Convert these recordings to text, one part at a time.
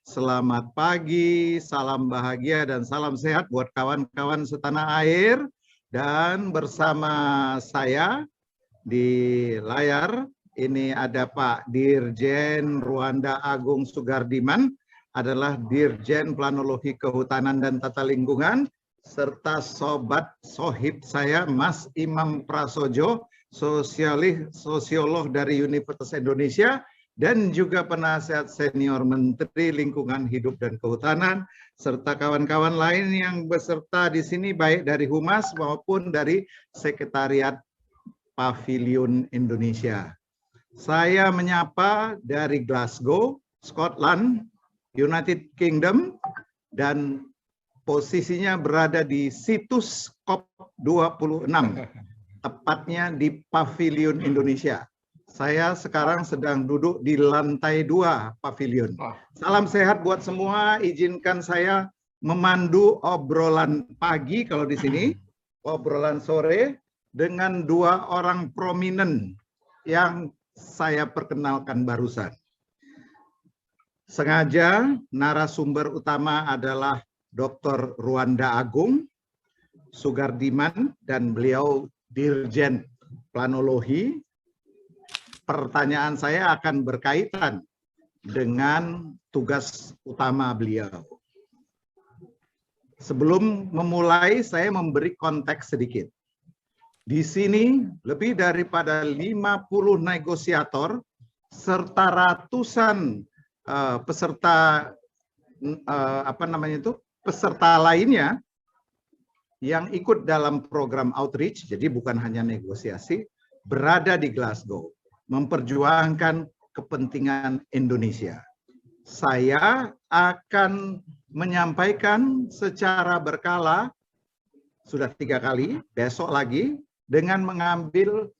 selamat pagi, salam bahagia dan salam sehat buat kawan-kawan setanah air. Dan bersama saya di layar ini ada Pak Dirjen Ruanda Agung Sugardiman, adalah Dirjen Planologi Kehutanan dan Tata Lingkungan, serta sobat sohib saya Mas Imam Prasojo, sosiolog dari Universitas Indonesia, dan juga penasihat senior Menteri Lingkungan Hidup dan Kehutanan, serta kawan-kawan lain yang beserta di sini baik dari Humas maupun dari Sekretariat Pavilion Indonesia. Saya menyapa dari Glasgow, Scotland, United Kingdom, dan posisinya berada di situs COP26, tepatnya di Pavilion Indonesia. Saya sekarang sedang duduk di lantai 2 pavilion. Salam sehat buat semua. Izinkan saya memandu obrolan pagi kalau di sini, obrolan sore dengan dua orang prominent yang saya perkenalkan barusan. Sengaja narasumber utama adalah Dr. Ruanda Agung Sugardiman dan beliau Dirjen Planologi. Pertanyaan saya akan berkaitan dengan tugas utama beliau. Sebelum memulai, saya memberi konteks sedikit. Di sini lebih daripada 50 negosiator serta ratusan peserta peserta lainnya yang ikut dalam program outreach, jadi bukan hanya negosiasi, berada di Glasgow memperjuangkan kepentingan Indonesia. Saya akan menyampaikan secara berkala, sudah 3 kali, besok lagi, dengan mengambil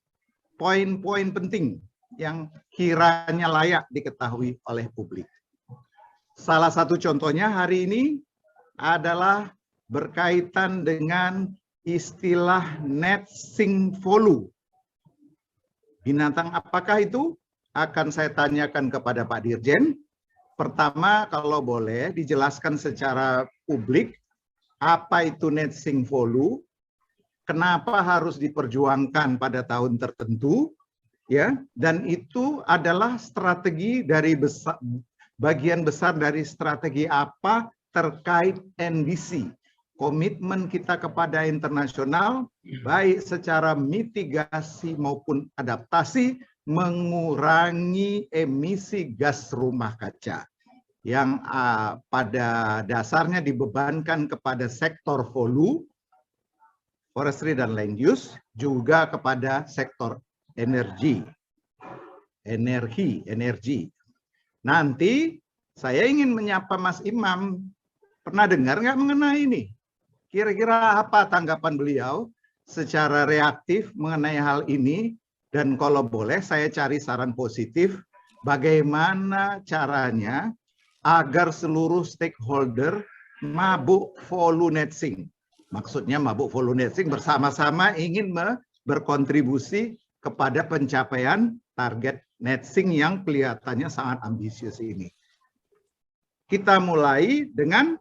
poin-poin penting yang kiranya layak diketahui oleh publik. Salah satu contohnya hari ini adalah berkaitan dengan istilah net sing volu. Binatang apakah itu? Akan saya tanyakan kepada Pak Dirjen. Pertama, kalau boleh dijelaskan secara publik, apa itu net sing volu? Kenapa harus diperjuangkan pada tahun tertentu? Ya, dan itu adalah strategi dari bagian besar dari strategi apa terkait NDC, komitmen kita kepada internasional, baik secara mitigasi maupun adaptasi, mengurangi emisi gas rumah kaca yang pada dasarnya dibebankan kepada sektor hulu, forestry dan land use, juga kepada sektor energi. Nanti saya ingin menyapa Mas Imam. Pernah dengar nggak mengenai ini? Kira-kira apa tanggapan beliau secara reaktif mengenai hal ini? Dan kalau boleh saya cari saran positif, bagaimana caranya agar seluruh stakeholder mabuk volunetzing. Maksudnya mabuk volunetzing bersama-sama ingin berkontribusi kepada pencapaian target netsing yang kelihatannya sangat ambisius ini. Kita mulai dengan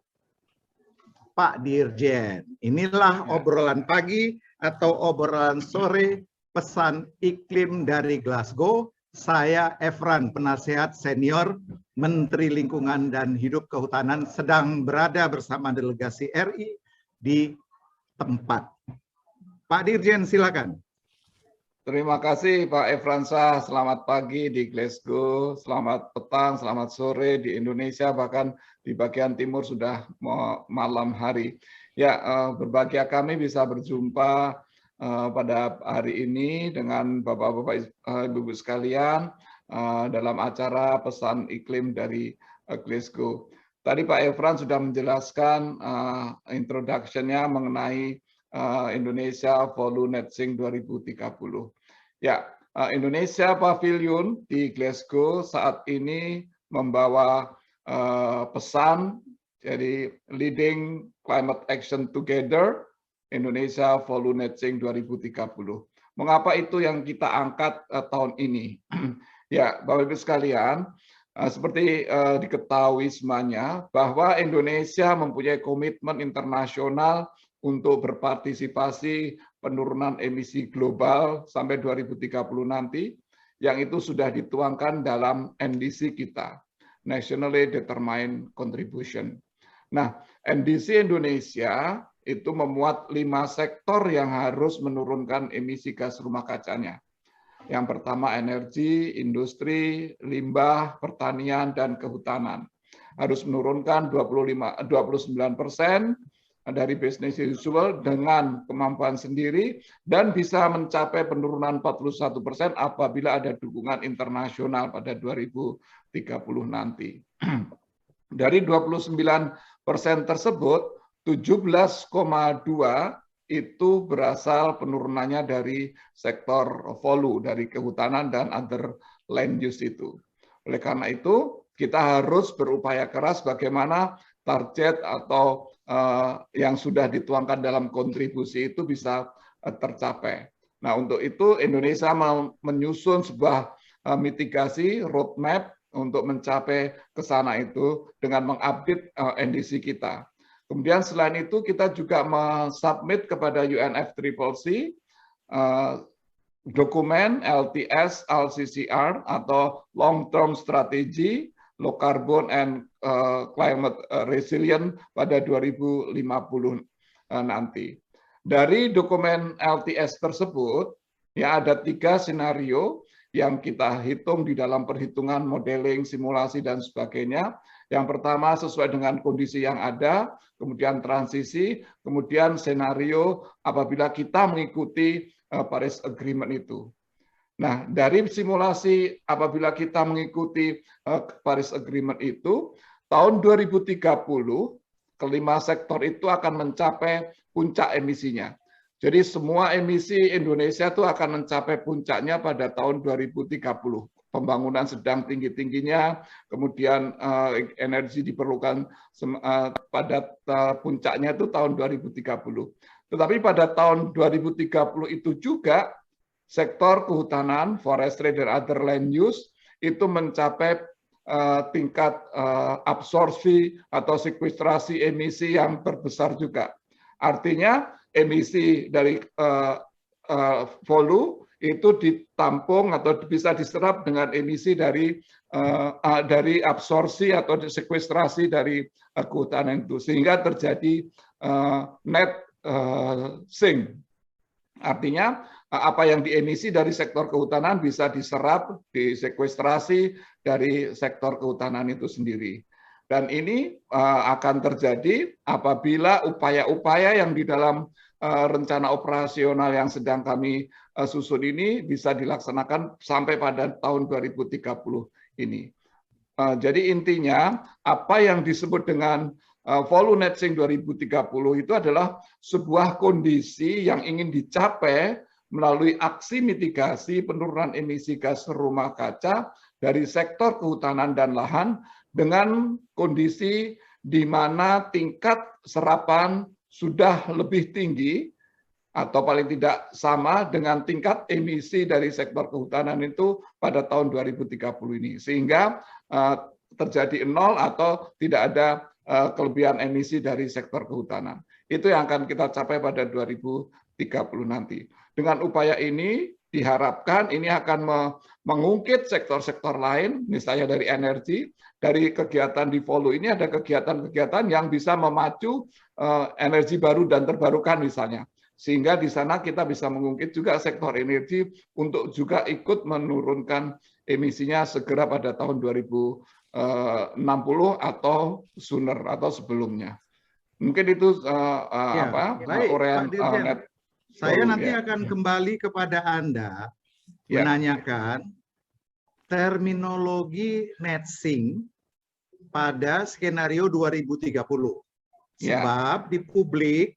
Pak Dirjen. Inilah obrolan pagi atau obrolan sore pesan iklim dari Glasgow. Saya Efran, penasihat senior Menteri Lingkungan dan Hidup Kehutanan, sedang berada bersama delegasi RI di tempat. Pak Dirjen, silakan. Terima kasih Pak Efransah, selamat pagi di Glasgow, selamat petang, selamat sore di Indonesia, bahkan di bagian timur sudah malam hari. Ya, berbahagia kami bisa berjumpa pada hari ini dengan Bapak-Bapak Ibu-Ibu sekalian dalam acara pesan iklim dari Glasgow. Tadi Pak Efran sudah menjelaskan introduction-nya mengenai Indonesia Volunetzing 2030. Ya, Indonesia Pavilion di Glasgow saat ini membawa pesan jadi Leading Climate Action Together Indonesia Volunetzing 2030. Mengapa itu yang kita angkat tahun ini? Ya, Bapak Ibu sekalian, Seperti diketahui semuanya bahwa Indonesia mempunyai komitmen internasional untuk berpartisipasi penurunan emisi global sampai 2030 nanti, yang itu sudah dituangkan dalam NDC kita, Nationally Determined Contribution. Nah, NDC Indonesia itu memuat 5 sektor yang harus menurunkan emisi gas rumah kacanya. Yang pertama energi, industri, limbah, pertanian, dan kehutanan. Harus menurunkan 29% dari business usual dengan kemampuan sendiri dan bisa mencapai penurunan 41% apabila ada dukungan internasional pada 2030 nanti. Dari 29% tersebut, 17,2 itu berasal penurunannya dari sektor volume, dari kehutanan dan other land use itu. Oleh karena itu, kita harus berupaya keras bagaimana target atau yang sudah dituangkan dalam kontribusi itu bisa tercapai. Nah, untuk itu Indonesia menyusun sebuah mitigasi roadmap untuk mencapai ke sana itu dengan mengupdate NDC kita. Kemudian selain itu kita juga mensubmit kepada UNFCCC dokumen LTS LCCR atau Long Term Strategy Low Carbon and Climate Resilient pada 2050 nanti. Dari dokumen LTS tersebut ya ada 3 skenario yang kita hitung di dalam perhitungan modeling, simulasi dan sebagainya. Yang pertama sesuai dengan kondisi yang ada, kemudian transisi, kemudian skenario apabila kita mengikuti Paris Agreement itu. Nah, dari simulasi apabila kita mengikuti Paris Agreement itu, tahun 2030 kelima sektor itu akan mencapai puncak emisinya. Jadi semua emisi Indonesia itu akan mencapai puncaknya pada tahun 2030. Pembangunan sedang tinggi-tingginya, kemudian energi diperlukan pada puncaknya itu tahun 2030. Tetapi pada tahun 2030 itu juga sektor kehutanan, forestry dan other land use itu mencapai tingkat absorpsi atau sekuestrasi emisi yang terbesar juga. Artinya emisi dari volume itu ditampung atau bisa diserap dengan emisi dari absorpsi atau sekuestrasi dari kehutanan itu, sehingga terjadi net sink. Artinya apa yang diemisi dari sektor kehutanan bisa diserap, disekuestrasi dari sektor kehutanan itu sendiri. Dan ini akan terjadi apabila upaya-upaya yang di dalam rencana operasional yang sedang kami susun ini bisa dilaksanakan sampai pada tahun 2030 ini. Jadi intinya apa yang disebut dengan volume net sink 2030 itu adalah sebuah kondisi yang ingin dicapai melalui aksi mitigasi penurunan emisi gas rumah kaca dari sektor kehutanan dan lahan dengan kondisi di mana tingkat serapan sudah lebih tinggi atau paling tidak sama dengan tingkat emisi dari sektor kehutanan itu pada tahun 2030 ini. Sehingga terjadi nol atau tidak ada kelebihan emisi dari sektor kehutanan. Itu yang akan kita capai pada 2030 nanti. Dengan upaya ini diharapkan ini akan mengungkit sektor-sektor lain, misalnya dari energi, dari kegiatan di volume ini ada kegiatan-kegiatan yang bisa memacu energi baru dan terbarukan misalnya. Sehingga di sana kita bisa mengungkit juga sektor energi untuk juga ikut menurunkan emisinya segera pada tahun 2060 atau sooner atau sebelumnya. Mungkin itu Baik, Pak Dirjen. Saya nanti akan kembali kepada Anda menanyakan terminologi net sink pada skenario 2030. Sebab di publik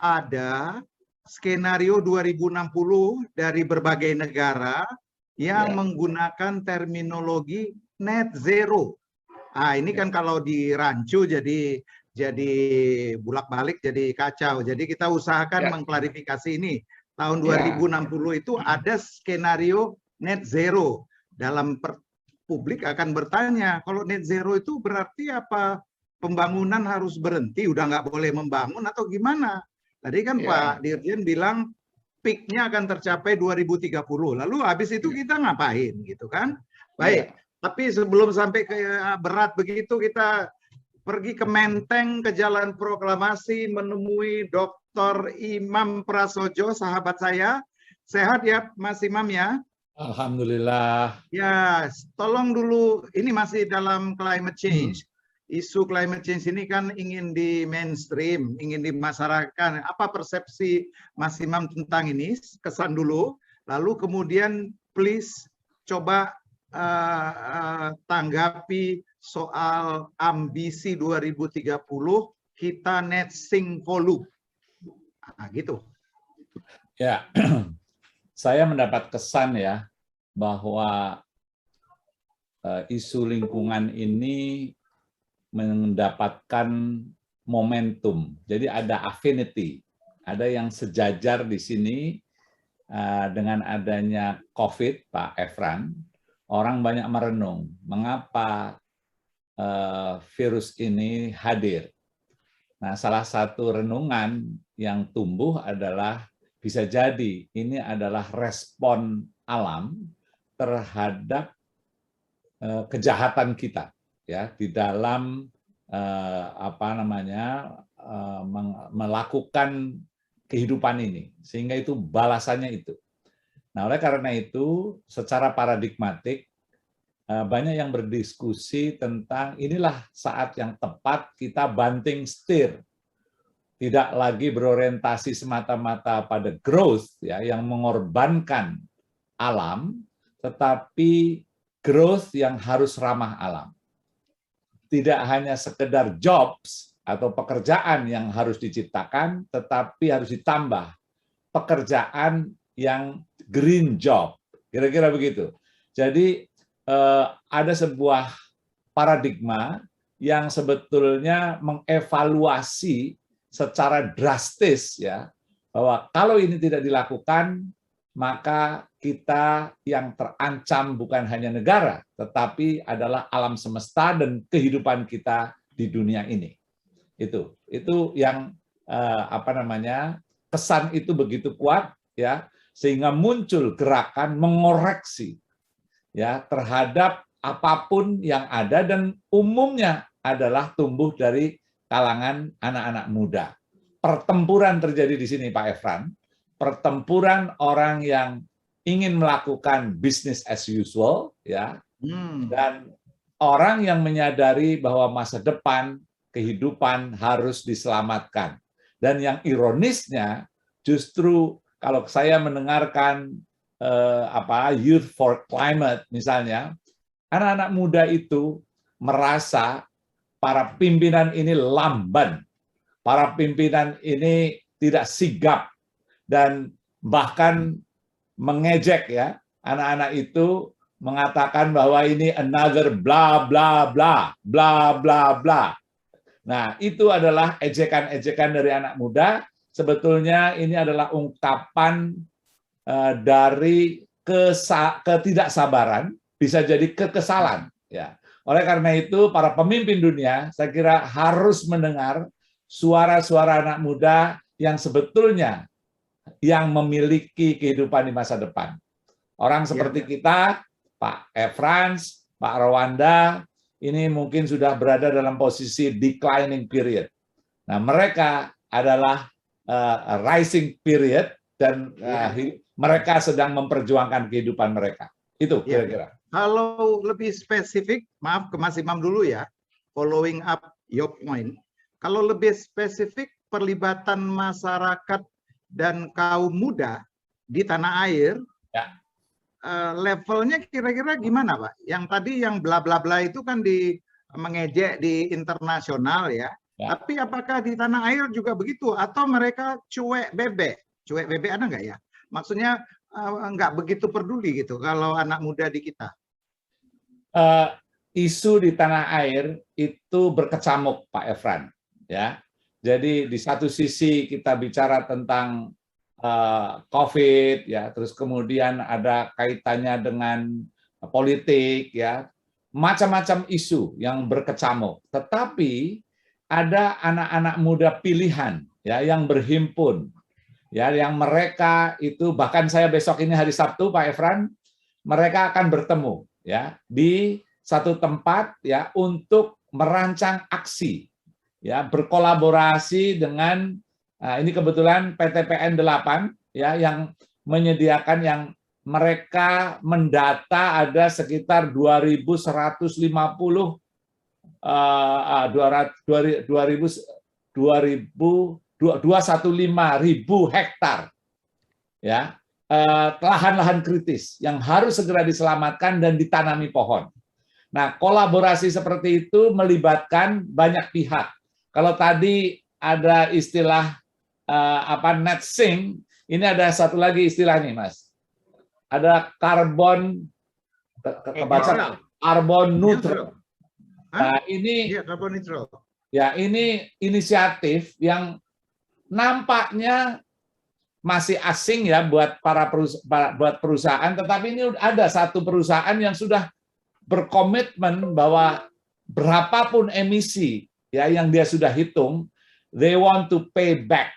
ada skenario 2060 dari berbagai negara yang menggunakan terminologi net zero. Ini kan kalau di rancu jadi bulak-balik, jadi kacau. Jadi kita usahakan mengklarifikasi ini. Tahun 2060 itu ada skenario net zero dalam publik akan bertanya, kalau net zero itu berarti apa pembangunan harus berhenti, udah nggak boleh membangun atau gimana? Tadi kan Pak Dirjen bilang peak-nya akan tercapai 2030. Lalu habis itu kita ngapain gitu kan? Baik, tapi sebelum sampai ke berat begitu, kita pergi ke Menteng, ke Jalan Proklamasi, menemui Dr. Imam Prasojo, sahabat saya. Sehat ya Mas Imam ya? Alhamdulillah. Ya, tolong dulu, ini masih dalam climate change. Isu climate change ini kan ingin di mainstream, ingin dimasyarakat. Apa persepsi Mas Imam tentang ini? Kesan dulu. Lalu kemudian please coba tanggapi soal ambisi 2030 kita net sink volume. Nah, gitu. Ya, saya mendapat kesan ya bahwa isu lingkungan ini mendapatkan momentum. Jadi ada affinity, ada yang sejajar di sini dengan adanya COVID, Pak Efran. Orang banyak merenung, mengapa virus ini hadir. Nah, salah satu renungan yang tumbuh adalah bisa jadi ini adalah respon alam terhadap kejahatan kita ya di dalam melakukan kehidupan ini, sehingga itu balasannya itu. Nah, oleh karena itu secara paradigmatik banyak yang berdiskusi tentang inilah saat yang tepat kita banting setir, tidak lagi berorientasi semata-mata pada growth ya yang mengorbankan alam, tetapi growth yang harus ramah alam. Tidak hanya sekedar jobs atau pekerjaan yang harus diciptakan, tetapi harus ditambah pekerjaan yang green job. Kira-kira begitu. Jadi ada sebuah paradigma yang sebetulnya mengevaluasi secara drastis ya bahwa kalau ini tidak dilakukan maka kita yang terancam bukan hanya negara tetapi adalah alam semesta dan kehidupan kita di dunia ini. Itu yang kesan itu begitu kuat ya sehingga muncul gerakan mengoreksi ya terhadap apapun yang ada dan umumnya adalah tumbuh dari kalangan anak-anak muda. Pertempuran terjadi di sini Pak Efran, pertempuran orang yang ingin melakukan business as usual ya. Dan orang yang menyadari bahwa masa depan kehidupan harus diselamatkan. Dan yang ironisnya justru kalau saya mendengarkan Youth for Climate misalnya, anak-anak muda itu merasa para pimpinan ini lamban, para pimpinan ini tidak sigap, dan bahkan mengejek ya, anak-anak itu mengatakan bahwa ini another bla bla bla, bla bla bla. Nah, itu adalah ejekan-ejekan dari anak muda, sebetulnya ini adalah ungkapan dari ketidaksabaran, bisa jadi kekesalan. Ya. Oleh karena itu, para pemimpin dunia, saya kira harus mendengar suara-suara anak muda yang sebetulnya yang memiliki kehidupan di masa depan. Orang seperti kita, Pak Frans, Pak Rwanda, ini mungkin sudah berada dalam posisi declining period. Nah, mereka adalah rising period dan mereka sedang memperjuangkan kehidupan mereka. Itu kira-kira. Kalau lebih spesifik, maaf ke Mas Imam dulu ya, following up your point. Kalau lebih spesifik perlibatan masyarakat dan kaum muda di tanah air, levelnya kira-kira gimana Pak? Yang tadi yang bla bla bla itu kan mengejek di internasional ya. Tapi apakah di tanah air juga begitu? Atau mereka cuek bebek? Cuek bebek ada nggak ya? Maksudnya nggak begitu peduli gitu kalau anak muda di kita. Isu di tanah air itu berkecamuk Pak Efran ya. Jadi di satu sisi kita bicara tentang COVID ya, terus kemudian ada kaitannya dengan politik ya, macam-macam isu yang berkecamuk, tetapi ada anak-anak muda pilihan ya yang berhimpun ya, yang mereka itu, bahkan saya besok ini hari Sabtu Pak Efran, mereka akan bertemu ya di satu tempat ya untuk merancang aksi ya, berkolaborasi dengan ini kebetulan PTPN 8 ya yang menyediakan, yang mereka mendata ada sekitar 2.150 215.000 hektar ya, lahan-lahan kritis yang harus segera diselamatkan dan ditanami pohon. Nah, kolaborasi seperti itu melibatkan banyak pihak. Kalau tadi ada istilah net sink, ini ada satu lagi istilah nih, Mas. Ada carbon neutral. Nah, ini carbon neutral. Ya, ini inisiatif yang nampaknya masih asing ya buat buat perusahaan, tetapi ini ada satu perusahaan yang sudah berkomitmen bahwa berapapun emisi ya yang dia sudah hitung, they want to pay back.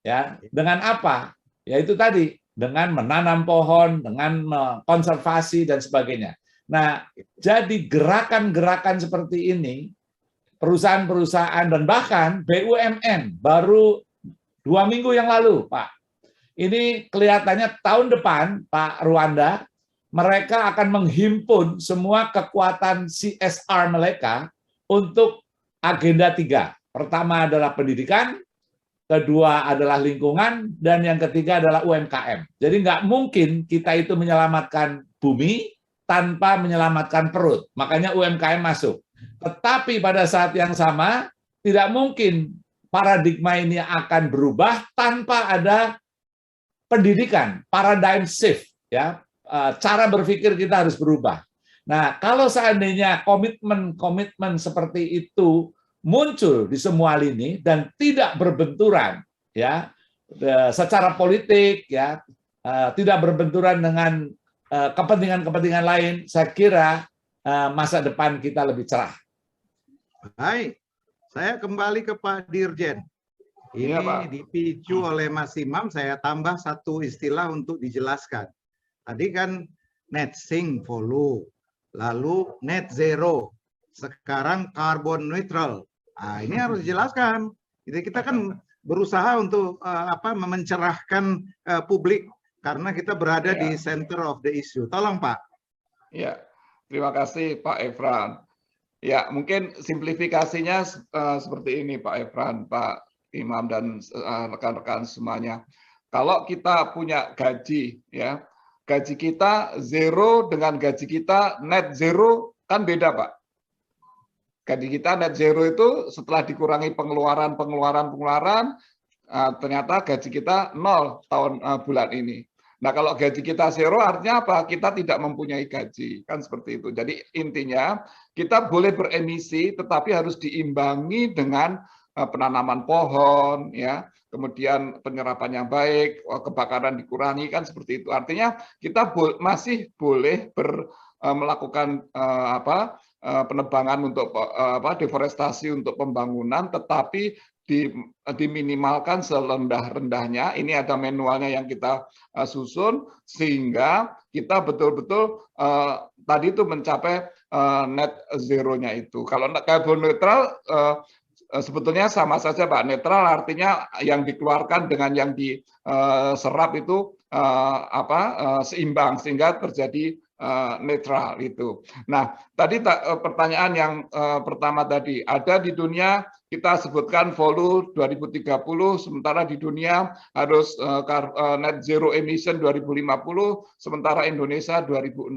Ya, dengan apa? Ya itu tadi, dengan menanam pohon, dengan konservasi dan sebagainya. Nah, jadi gerakan-gerakan seperti ini, perusahaan-perusahaan dan bahkan BUMN baru 2 minggu yang lalu, Pak. Ini kelihatannya tahun depan, Pak Ruanda, mereka akan menghimpun semua kekuatan CSR mereka untuk agenda 3. Pertama adalah pendidikan, kedua adalah lingkungan, dan yang ketiga adalah UMKM. Jadi nggak mungkin kita itu menyelamatkan bumi tanpa menyelamatkan perut. Makanya UMKM masuk. Tetapi pada saat yang sama, tidak mungkin paradigma ini akan berubah tanpa ada pendidikan, paradigm shift. Ya, cara berpikir kita harus berubah. Nah, kalau seandainya komitmen seperti itu muncul di semua lini dan tidak berbenturan ya secara politik ya, tidak berbenturan dengan kepentingan-kepentingan lain, saya kira masa depan kita lebih cerah. Baik, saya kembali ke Pak Dirjen. Ini ya, dipicu oleh Mas Imam, saya tambah satu istilah untuk dijelaskan. Tadi kan net sink volume, lalu net zero, sekarang carbon neutral. Nah, ini harus dijelaskan. Jadi kita kan berusaha untuk mencerahkan publik karena kita berada di center of the issue. Tolong Pak. Ya, terima kasih Pak Efran. Ya, mungkin simplifikasinya seperti ini Pak Efran, Pak Imam dan rekan-rekan semuanya. Kalau kita punya gaji, ya, gaji kita zero dengan gaji kita net zero kan beda Pak. Gaji kita net zero itu setelah dikurangi pengeluaran, ternyata gaji kita 0 bulan ini. Nah, kalau gaji kita zero artinya apa? Kita tidak mempunyai gaji, kan seperti itu. Jadi intinya kita boleh beremisi, tetapi harus diimbangi dengan penanaman pohon, ya, kemudian penyerapan yang baik, kebakaran dikurangi, kan seperti itu. Artinya kita masih boleh melakukan penebangan untuk deforestasi untuk pembangunan, tetapi diminimalkan serendah-rendahnya. Ini ada manualnya yang kita susun sehingga kita betul-betul tadi itu mencapai net zero-nya itu. Kalau carbon neutral sebetulnya sama saja Pak. Netral artinya yang dikeluarkan dengan yang diserap itu seimbang sehingga terjadi netral itu. Nah, tadi pertanyaan yang pertama tadi, ada di dunia kita sebutkan volume 2030, sementara di dunia harus net zero emission 2050, sementara Indonesia 2060.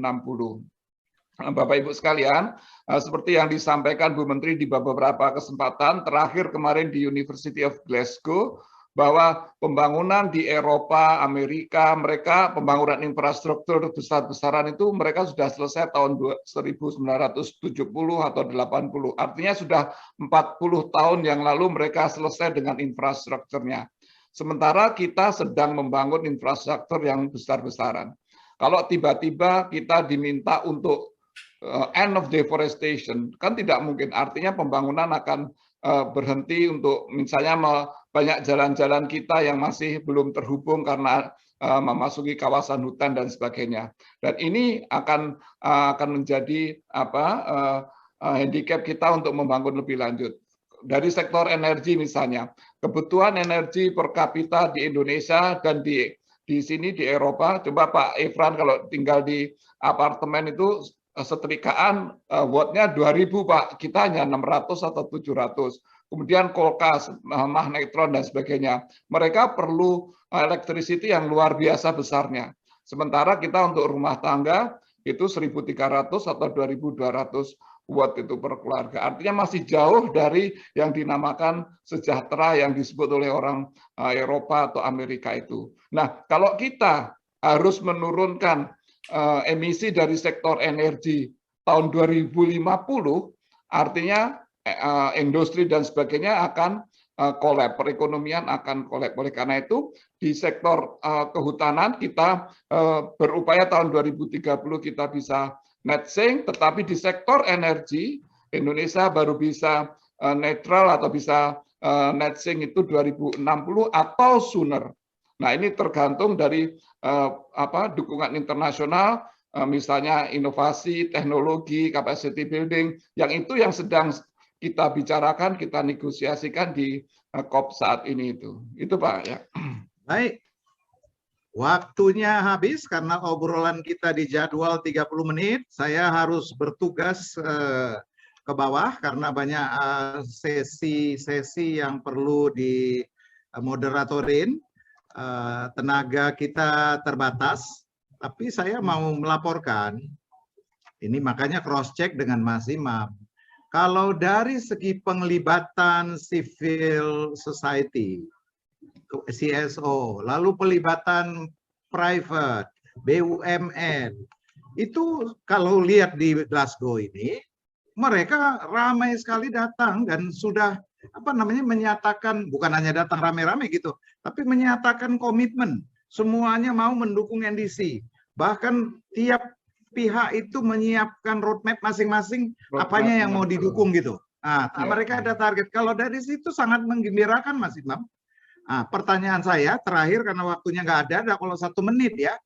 Bapak Ibu sekalian, seperti yang disampaikan Bu Menteri di beberapa kesempatan, terakhir kemarin di University of Glasgow, bahwa pembangunan di Eropa, Amerika, mereka pembangunan infrastruktur besar-besaran itu mereka sudah selesai tahun 1970 atau 80. Artinya sudah 40 tahun yang lalu mereka selesai dengan infrastrukturnya. Sementara kita sedang membangun infrastruktur yang besar-besaran. Kalau tiba-tiba kita diminta untuk end of deforestation, kan tidak mungkin. Artinya pembangunan akan berhenti untuk misalnya banyak jalan-jalan kita yang masih belum terhubung karena memasuki kawasan hutan dan sebagainya. Dan ini akan menjadi handicap kita untuk membangun lebih lanjut. Dari sektor energi misalnya, kebutuhan energi per kapita di Indonesia dan di sini di Eropa, coba Pak Efran kalau tinggal di apartemen itu setrikaan wattnya 2000 Pak, kita hanya 600 atau 700. Kemudian kulkas, magnetron dan sebagainya. Mereka perlu electricity yang luar biasa besarnya. Sementara kita untuk rumah tangga itu 1.300 atau 2.200 watt itu per keluarga. Artinya masih jauh dari yang dinamakan sejahtera yang disebut oleh orang Eropa atau Amerika itu. Nah, kalau kita harus menurunkan emisi dari sektor energi tahun 2050, artinya industri dan sebagainya akan kolab, perekonomian akan kolab. Oleh karena itu, di sektor kehutanan kita berupaya tahun 2030 kita bisa net sink, tetapi di sektor energi Indonesia baru bisa netral atau bisa net sink itu 2060 atau sooner. Nah, ini tergantung dari dukungan internasional, misalnya inovasi, teknologi, capacity building, yang sedang kita bicarakan, kita negosiasikan di COP saat ini itu. Itu Pak ya. Baik. Waktunya habis karena obrolan kita di jadwal 30 menit. Saya harus bertugas ke bawah karena banyak sesi-sesi yang perlu dimoderatorin. Tenaga kita terbatas, tapi saya mau melaporkan. Ini makanya cross-check dengan Mas Imam. Kalau dari segi penglibatan civil society, CSO, lalu pelibatan private, BUMN, itu kalau lihat di Glasgow ini, mereka ramai sekali datang dan sudah menyatakan, bukan hanya datang rame-rame gitu, tapi menyatakan komitmen, semuanya mau mendukung NDC. Bahkan tiap pihak itu menyiapkan roadmap masing-masing, apanya yang mau didukung gitu. Nah, mereka ada target. Kalau dari situ sangat menggembirakan Mas Imam. Nah, pertanyaan saya terakhir karena waktunya nggak ada kalau 1 menit ya.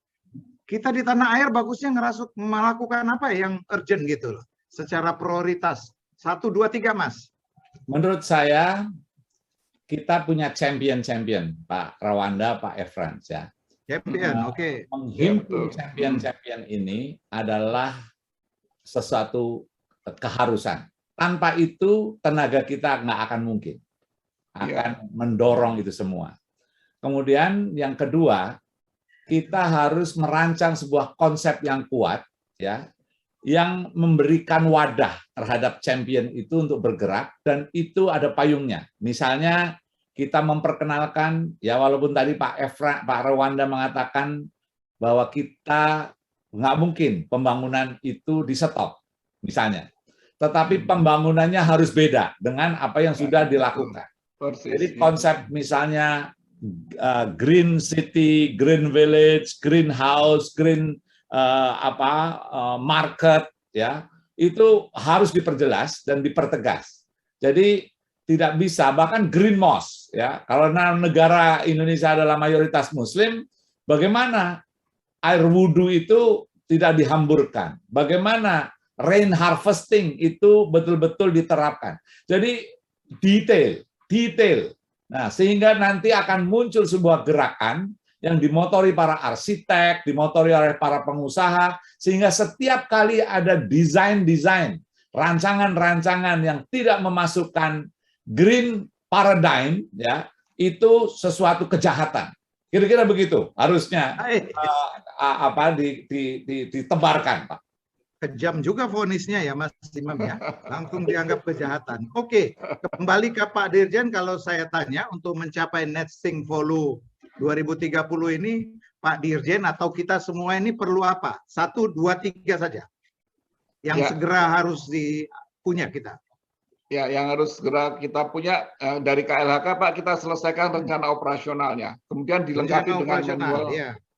Kita di tanah air bagusnya melakukan apa yang urgent gitu loh, secara prioritas. 1, 2, 3 Mas. Menurut saya kita punya champion-champion, Pak Rawanda, Pak Efran ya. Champion, oke. Menghimpun champion-champion ini adalah sesuatu keharusan. Tanpa itu tenaga kita nggak akan mungkin. Akan mendorong itu semua. Kemudian yang kedua, kita harus merancang sebuah konsep yang kuat, ya, yang memberikan wadah terhadap champion itu untuk bergerak, dan itu ada payungnya. Misalnya kita memperkenalkan, ya walaupun tadi Pak Rawanda mengatakan bahwa kita nggak mungkin pembangunan itu di-stop, misalnya. Tetapi pembangunannya harus beda dengan apa yang sudah dilakukan. Jadi konsep misalnya green city, green village, green house, green market, ya itu harus diperjelas dan dipertegas. Jadi tidak bisa, bahkan green mosque, ya karena negara Indonesia adalah mayoritas Muslim, bagaimana air wudhu itu tidak dihamburkan? Bagaimana rain harvesting itu betul-betul diterapkan? Jadi detail. Nah, sehingga nanti akan muncul sebuah gerakan yang dimotori para arsitek, dimotori oleh para pengusaha, sehingga setiap kali ada desain-desain, rancangan-rancangan yang tidak memasukkan green paradigm, ya itu sesuatu kejahatan. Kira-kira begitu harusnya ditebarkan, Pak. Kejam juga vonisnya ya Mas Imam ya, langsung dianggap kejahatan. Oke, kembali ke Pak Dirjen, kalau saya tanya untuk mencapai net sink volume 2030 ini, Pak Dirjen atau kita semua ini perlu apa? 1, 2, 3 saja yang segera harus punya kita. Ya, yang harus segera kita punya dari KLHK Pak, kita selesaikan rencana operasionalnya, kemudian dilengkapi dengan manual.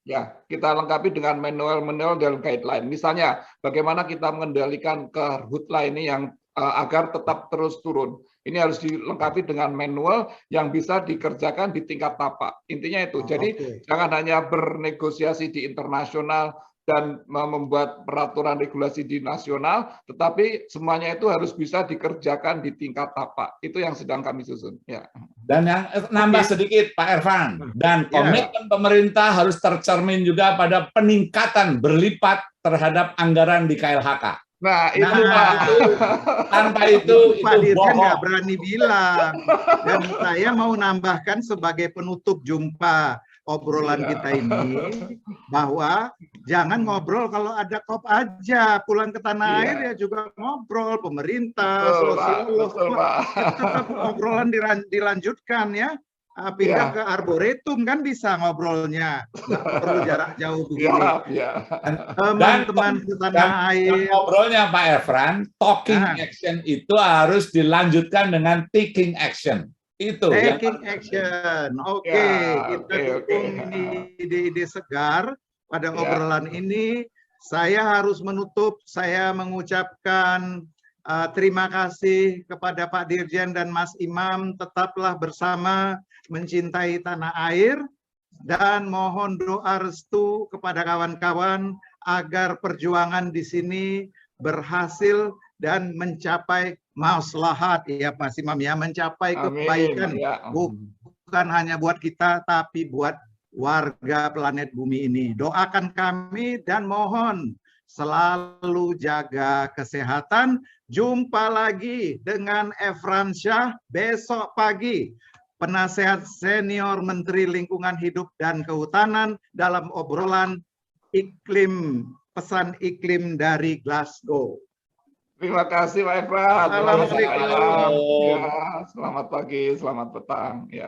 Ya, kita lengkapi dengan manual-manual dan guideline. Misalnya, bagaimana kita mengendalikan karhutla ini yang agar tetap terus turun. Ini harus dilengkapi dengan manual yang bisa dikerjakan di tingkat tapak. Intinya itu. Jadi jangan hanya bernegosiasi di internasional dan membuat peraturan regulasi di nasional, tetapi semuanya itu harus bisa dikerjakan di tingkat tapak. Itu yang sedang kami susun. Ya. Dan yang nambah sedikit Pak Ervan, dan komitmen pemerintah harus tercermin juga pada peningkatan berlipat terhadap anggaran di KLHK. Nah, itu Pak. Tanpa itu Pak Dirjen nggak bohong. berani bilang. Dan saya mau nambahkan sebagai penutup jumpa obrolan kita ini, bahwa jangan ngobrol kalau ada COP aja, pulang ke tanah air ya juga ngobrol, pemerintah, sosiolog, tetap obrolan dilanjutkan ya. Pindah ke arboretum kan bisa ngobrolnya, nggak perlu jarak jauh begini. Teman-teman di tanah air. Ngobrolnya Pak Ervan, talking action itu harus dilanjutkan dengan taking action. Itu taking action. Oke, kita dukung ini ide-ide segar pada obrolan ini. Saya harus menutup, saya mengucapkan terima kasih kepada Pak Dirjen dan Mas Imam. Tetaplah bersama, mencintai tanah air, dan mohon doa restu kepada kawan-kawan agar perjuangan di sini berhasil dan mencapai maslahat ya Pak Imam ya, mencapai kebaikan. Bukan hanya buat kita tapi buat warga planet bumi ini. Doakan kami dan mohon selalu jaga kesehatan. Jumpa lagi dengan Efran Syah besok pagi, penasehat senior Menteri Lingkungan Hidup dan Kehutanan, dalam obrolan iklim, pesan iklim dari Glasgow. Terima kasih Pak Efran. Assalamualaikum. Selamat pagi, selamat petang. Ya.